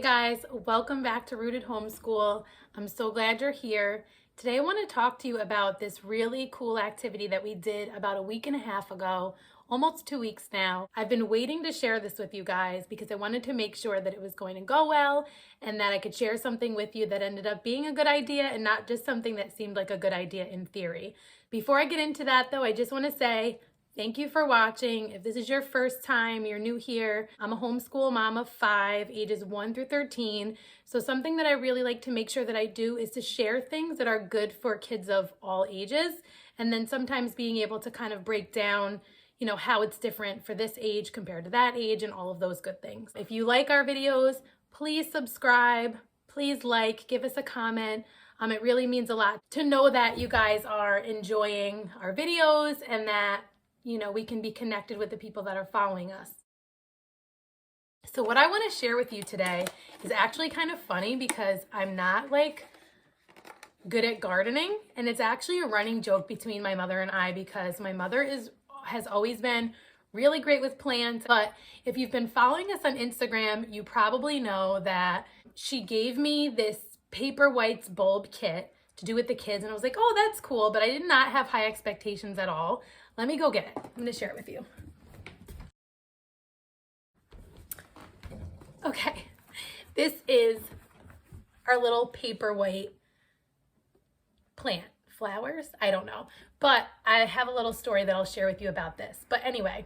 Hey guys, welcome back to Rooted Homeschool. I'm so glad you're here. Today I want to talk to you about this really cool activity that we did about a week and a half ago, almost 2 weeks now. I've been waiting to share this with you guys because I wanted to make sure that it was going to go well and that I could share something with you that ended up being a good idea and not just something that seemed like a good idea in theory. Before I get into that though, I just want to say thank you for watching. If this is your first time, you're new here, I'm a homeschool mom of 5, ages 1 through 13. So something that I really like to make sure that I do is to share things that are good for kids of all ages. And then sometimes being able to kind of break down, how it's different for this age compared to that age and all of those good things. If you like our videos, please subscribe, please like, give us a comment. It really means a lot to know that you guys are enjoying our videos and that we can be connected with the people that are following us. So what I want to share with you today is actually kind of funny because I'm not good at gardening, and it's actually a running joke between my mother and I because my mother has always been really great with plants. But if you've been following us on Instagram, you probably know that she gave me this paper whites bulb kit to do with the kids, and I was like, oh, that's cool, but I did not have high expectations at all. Let me go get it. I'm gonna share it with you. Okay, this is our little paper white plant. Flowers? I don't know, but I have a little story that I'll share with you about this. But anyway,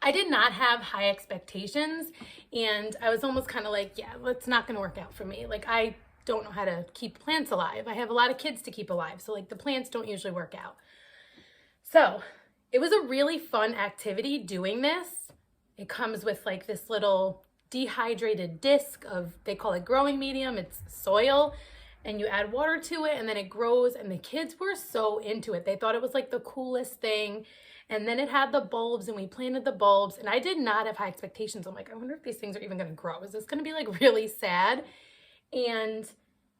I did not have high expectations, and I was almost kind of like, yeah, it's not gonna work out for me. I don't know how to keep plants alive. I have a lot of kids to keep alive, so the plants don't usually work out. So it was a really fun activity doing this. It comes with this little dehydrated disc of, they call it growing medium, it's soil, and you add water to it and then it grows, and the kids were so into it. They thought it was the coolest thing. And then it had the bulbs, and we planted the bulbs, and I did not have high expectations. I'm like, I wonder if these things are even gonna grow. Is this gonna be really sad? And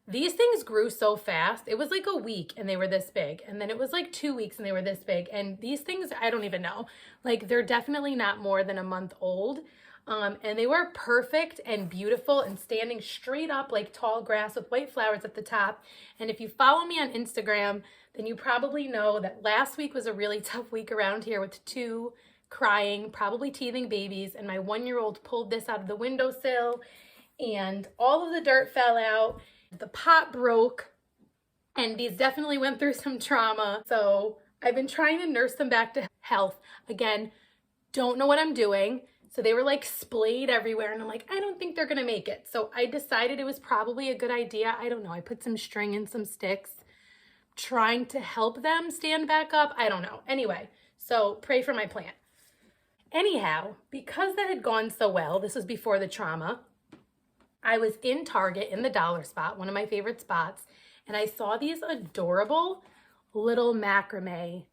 these things grew so fast. It was a week and they were this big. And then it was 2 weeks and they were this big. And these things, I don't even know. They're definitely not more than a month old. And they were perfect and beautiful and standing straight up like tall grass with white flowers at the top. And if you follow me on Instagram, then you probably know that last week was a really tough week around here with 2 crying, probably teething babies. And my 1-year-old pulled this out of the windowsill and all of the dirt fell out. The pot broke, and these definitely went through some trauma. So I've been trying to nurse them back to health. Again, don't know what I'm doing. So they were splayed everywhere, and I'm like, I don't think they're gonna make it. So I decided it was probably a good idea. I don't know. I put some string and some sticks, trying to help them stand back up. I don't know. Anyway, so pray for my plant. Anyhow, because that had gone so well, this was before the trauma, I was in Target in the dollar spot, one of my favorite spots, and I saw these adorable little macrame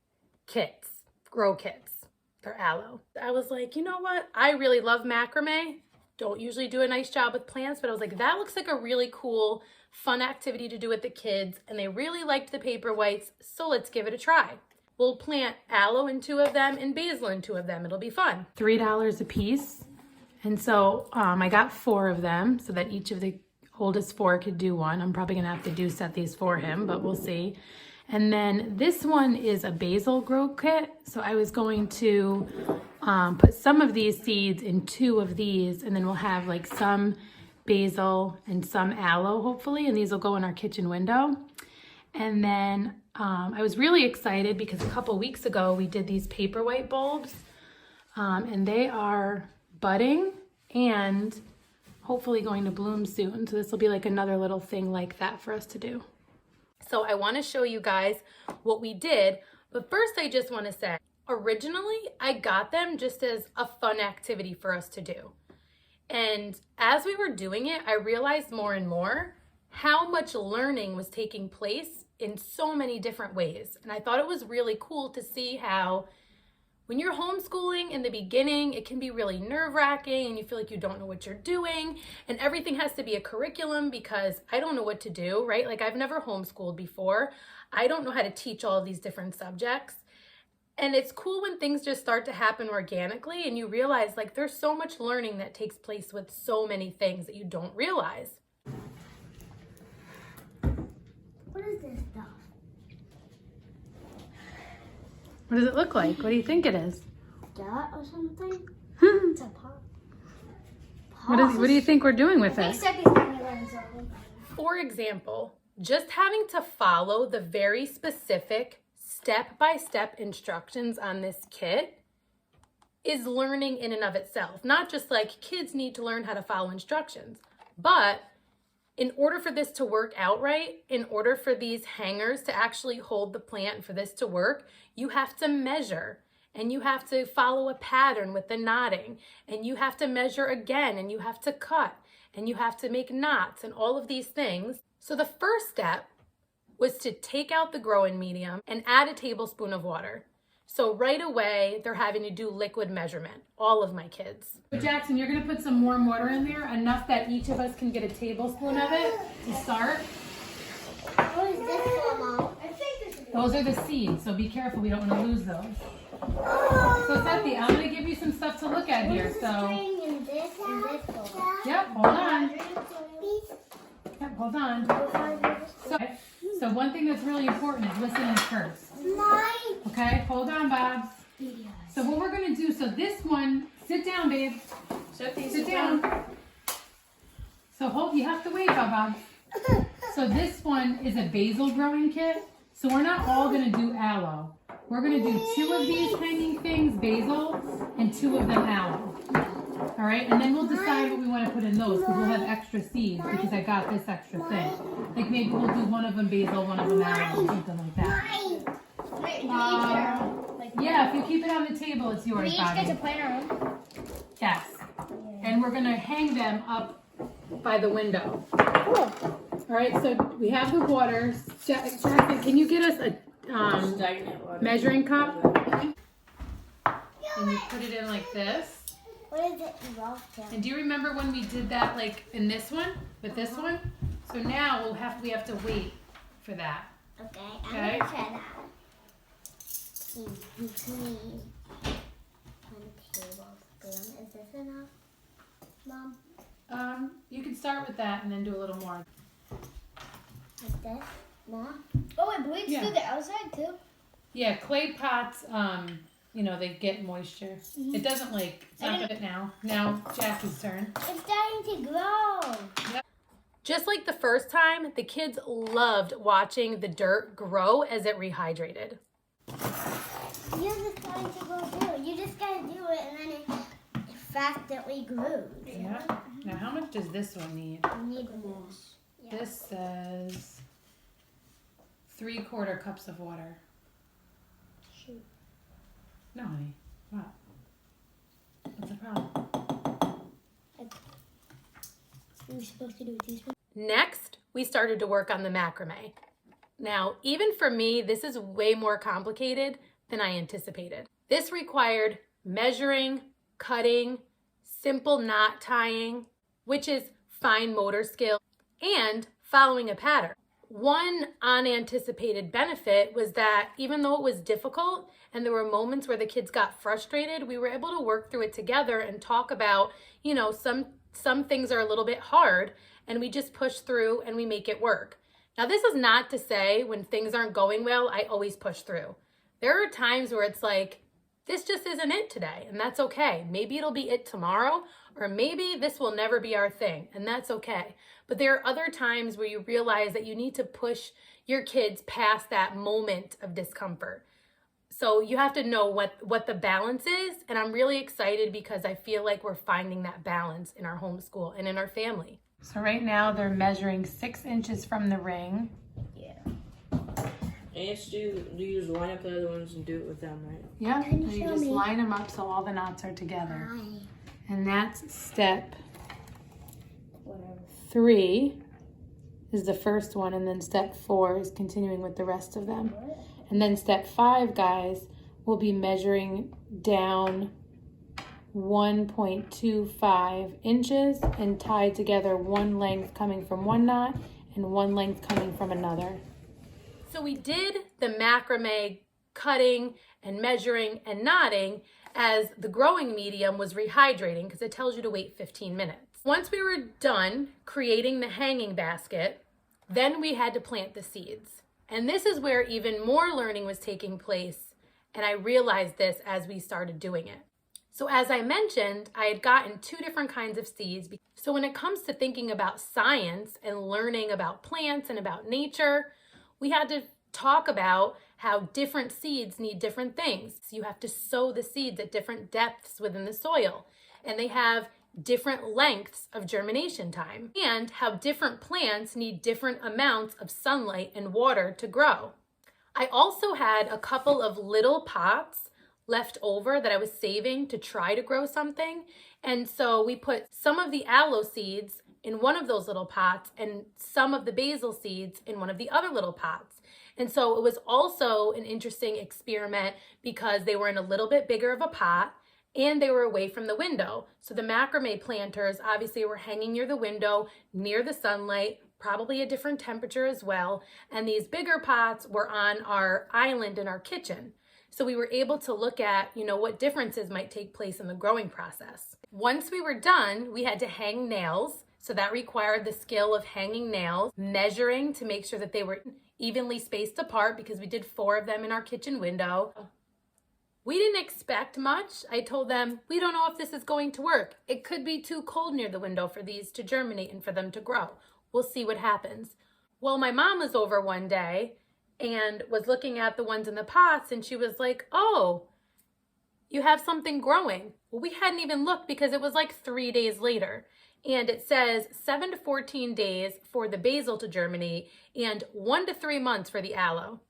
kits, grow kits. They're aloe. I was like, you know what? I really love macrame. Don't usually do a nice job with plants, but I was like, that looks like a really cool, fun activity to do with the kids, and they really liked the paper whites, so let's give it a try. We'll plant aloe in 2 of them and basil in 2 of them. It'll be fun. $3 a piece. And so I got 4 of them so that each of the oldest 4 could do one. I'm probably gonna have to set these for him, but we'll see. And then this one is a basil grow kit. So I was going to put some of these seeds in 2 of these, and then we'll have some basil and some aloe, hopefully, and these will go in our kitchen window. And then I was really excited because a couple weeks ago we did these paper white bulbs, and they are budding and hopefully going to bloom soon. So this will be another little thing like that for us to do. So I want to show you guys what we did, but first I just want to say, originally I got them just as a fun activity for us to do. And as we were doing it, I realized more and more how much learning was taking place in so many different ways. And I thought it was really cool to see how when you're homeschooling in the beginning, it can be really nerve-wracking and you feel like you don't know what you're doing, and everything has to be a curriculum because I don't know what to do, right? I've never homeschooled before. I don't know how to teach all of these different subjects. And it's cool when things just start to happen organically and you realize like there's so much learning that takes place with so many things that you don't realize. What is this stuff? What does it look like? What do you think it is? That or something? It's a pot. What do you think we're doing with it? For example, just having to follow the very specific step-by-step instructions on this kit is learning in and of itself. Not just like kids need to learn how to follow instructions, but in order for this to work out right, in order for these hangers to actually hold the plant and for this to work, you have to measure and you have to follow a pattern with the knotting and you have to measure again and you have to cut and you have to make knots and all of these things. So the first step was to take out the growing medium and add a tablespoon of water. So right away, they're having to do liquid measurement, all of my kids. So Jackson, you're gonna put some warm water in there, enough that each of us can get a tablespoon of it to start. What is this for, Mom? Those are the seeds, so be careful, we don't wanna lose those. So Sethy, I'm gonna give you some stuff to look at here, so. And this and this for? Yep, hold on. Yep, hold on. So one thing that's really important is listening first. Okay, hold on, Bob. So what we're gonna do, so this one, sit down, babe. Sit down. So you have to wait, Bob. So this one is a basil growing kit. So we're not all gonna do aloe. We're gonna do 2 of these hanging things, basil, and 2 of them aloe. All right, and then we'll decide what we want to put in those because we'll have extra seeds because I got this extra thing. Like maybe we'll do one of them basil, one of them aloe, something like that. Yeah, if you keep it on the table, it's yours, We each Bobby. get to plant our own? Yes. And we're gonna hang them up by the window. Cool. All right, so we have the water. Jackson, can you get us a measuring cup? And you put it in like this. What is it involved in? And do you remember when we did that like in this one, with this one? So now we have to wait for that. Okay, Okay. I'm gonna try that. One tablespoon. Is this enough, Mom? You can start with that and then do a little more. Like this? More? Oh, it bleeds Yeah. through the outside too? Yeah, clay pots, you know, they get moisture. It doesn't like, it's not good now. Now Jackie's turn. It's starting to grow. Yep. Just like the first time, the kids loved watching the dirt grow as it rehydrated. You're just going to go do it. You just gotta do it and then it fastly grows. Yeah. Now how much does this one need? You need more. Yeah. This says 3/4 cups of water. Shoot. No, honey. What? What's the problem? We're supposed to do a teaspoon. Next, we started to work on the macrame. Now, even for me, this is way more complicated than I anticipated. This required measuring, cutting, simple knot tying, which is fine motor skill, and following a pattern. One unanticipated benefit was that even though it was difficult and there were moments where the kids got frustrated, we were able to work through it together and talk about, you know, some things are a little bit hard and we just push through and we make it work. Now, this is not to say when things aren't going well, I always push through. There are times where it's like, this just isn't it today, and that's okay. Maybe it'll be it tomorrow, or maybe this will never be our thing, and that's okay. But there are other times where you realize that you need to push your kids past that moment of discomfort. So you have to know what the balance is, and I'm really excited because I feel like we're finding that balance in our homeschool and in our family. So right now they're measuring 6 inches from the ring. Yeah. And you just line up the other ones and do it with them, right? Yeah, Can you and you show just me? line them up so all the knots are together. Hi. And that's step Whatever. 3 is the first one, and then step 4 is continuing with the rest of them. And then step 5, guys, will be measuring down 1.25 inches and tie together one length coming from one knot and one length coming from another. So we did the macrame cutting and measuring and knotting, as the growing medium was rehydrating because it tells you to wait 15 minutes. Once we were done creating the hanging basket, then we had to plant the seeds. And this is where even more learning was taking place, and I realized this as we started doing it. So as I mentioned, I had gotten 2 different kinds of seeds. So when it comes to thinking about science and learning about plants and about nature, we had to talk about how different seeds need different things. You have to sow the seeds at different depths within the soil, and they have different lengths of germination time, and how different plants need different amounts of sunlight and water to grow. I also had a couple of little pots left over that I was saving to try to grow something. And so we put some of the aloe seeds in one of those little pots and some of the basil seeds in one of the other little pots. And so it was also an interesting experiment because they were in a little bit bigger of a pot and they were away from the window. So the macrame planters obviously were hanging near the window, near the sunlight, probably a different temperature as well. And these bigger pots were on our island in our kitchen. So we were able to look at, what differences might take place in the growing process. Once we were done, we had to hang nails. So that required the skill of hanging nails, measuring to make sure that they were evenly spaced apart because we did 4 of them in our kitchen window. We didn't expect much. I told them, we don't know if this is going to work. It could be too cold near the window for these to germinate and for them to grow. We'll see what happens. Well, my mom was over one day and was looking at the ones in the pots, and she was like, oh, you have something growing. Well, we hadn't even looked because it was like 3 days later. And it says 7 to 14 days for the basil to germinate and 1 to 3 months for the aloe.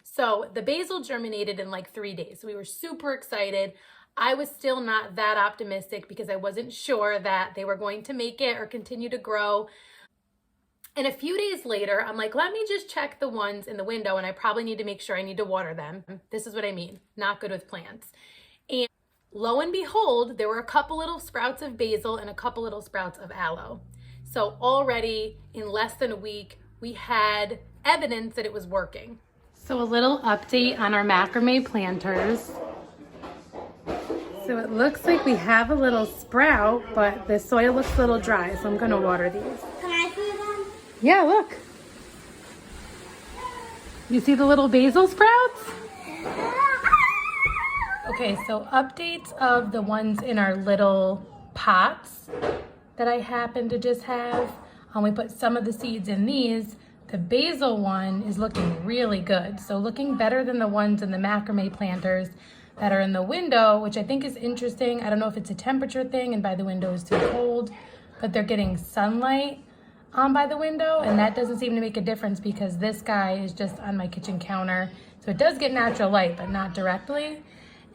So the basil germinated in like 3 days. So we were super excited. I was still not that optimistic because I wasn't sure that they were going to make it or continue to grow. And a few days later, I'm like, let me just check the ones in the window, and I probably need to make sure I need to water them. This is what I mean, not good with plants. And lo and behold, there were a couple little sprouts of basil and a couple little sprouts of aloe. So already in less than a week, we had evidence that it was working. So a little update on our macrame planters. So it looks like we have a little sprout, but the soil looks a little dry, so I'm gonna water these. Can I see them? Yeah, look. You see the little basil sprouts? Okay, so updates of the ones in our little pots that I happen to just have. We put some of the seeds in these. The basil one is looking really good. So looking better than the ones in the macrame planters that are in the window, which I think is interesting. I don't know if it's a temperature thing and by the window is too cold, but they're getting sunlight on by the window, and that doesn't seem to make a difference because this guy is just on my kitchen counter. So it does get natural light, but not directly.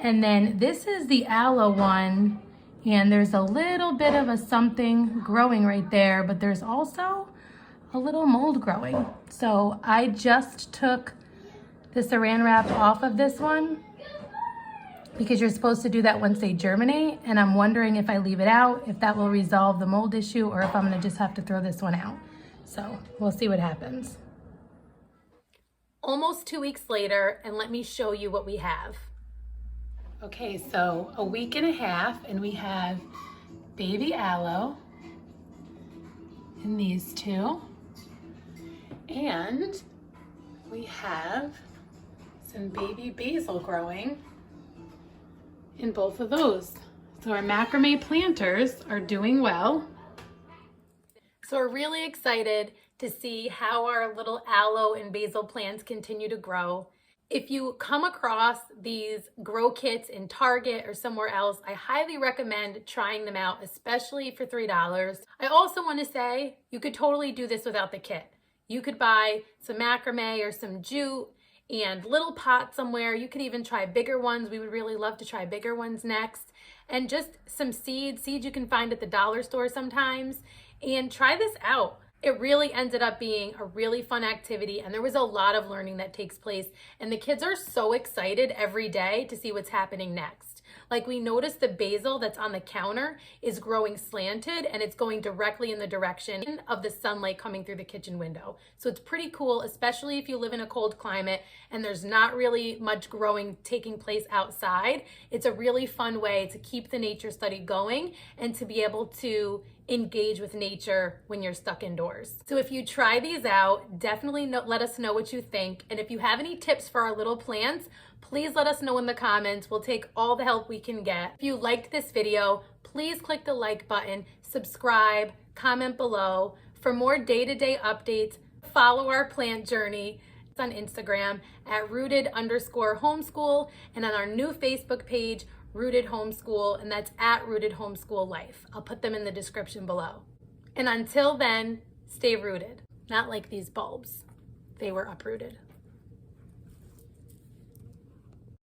And then this is the aloe one, and there's a little bit of a something growing right there, but there's also a little mold growing. So I just took the saran wrap off of this one because you're supposed to do that once they germinate, and I'm wondering if I leave it out, if that will resolve the mold issue, or if I'm gonna just have to throw this one out. So we'll see what happens. Almost 2 weeks later, and let me show you what we have. Okay, so a week and a half, and we have baby aloe in these 2. And we have some baby basil growing in both of those. So our macrame planters are doing well. So we're really excited to see how our little aloe and basil plants continue to grow. If you come across these grow kits in Target or somewhere else, I highly recommend trying them out, especially for $3. I also want to say you could totally do this without the kit. You could buy some macrame or some jute and little pots somewhere. You could even try bigger ones. We would really love to try bigger ones next. And just some seeds you can find at the dollar store sometimes, and try this out. It really ended up being a really fun activity, and there was a lot of learning that takes place, and the kids are so excited every day to see what's happening next. Like we noticed the basil that's on the counter is growing slanted and it's going directly in the direction of the sunlight coming through the kitchen window. So it's pretty cool, especially if you live in a cold climate and there's not really much growing taking place outside. It's a really fun way to keep the nature study going and to be able to engage with nature when you're stuck indoors. So if you try these out, definitely let us know what you think. And if you have any tips for our little plants, please let us know in the comments. We'll take all the help we can get. If you liked this video, please click the like button, subscribe, comment below. For more day-to-day updates, follow our plant journey on Instagram at rooted_homeschool and on our new Facebook page, Rooted Homeschool, and that's at Rooted Homeschool Life. I'll put them in the description below. And until then, stay rooted. Not like these bulbs. They were uprooted.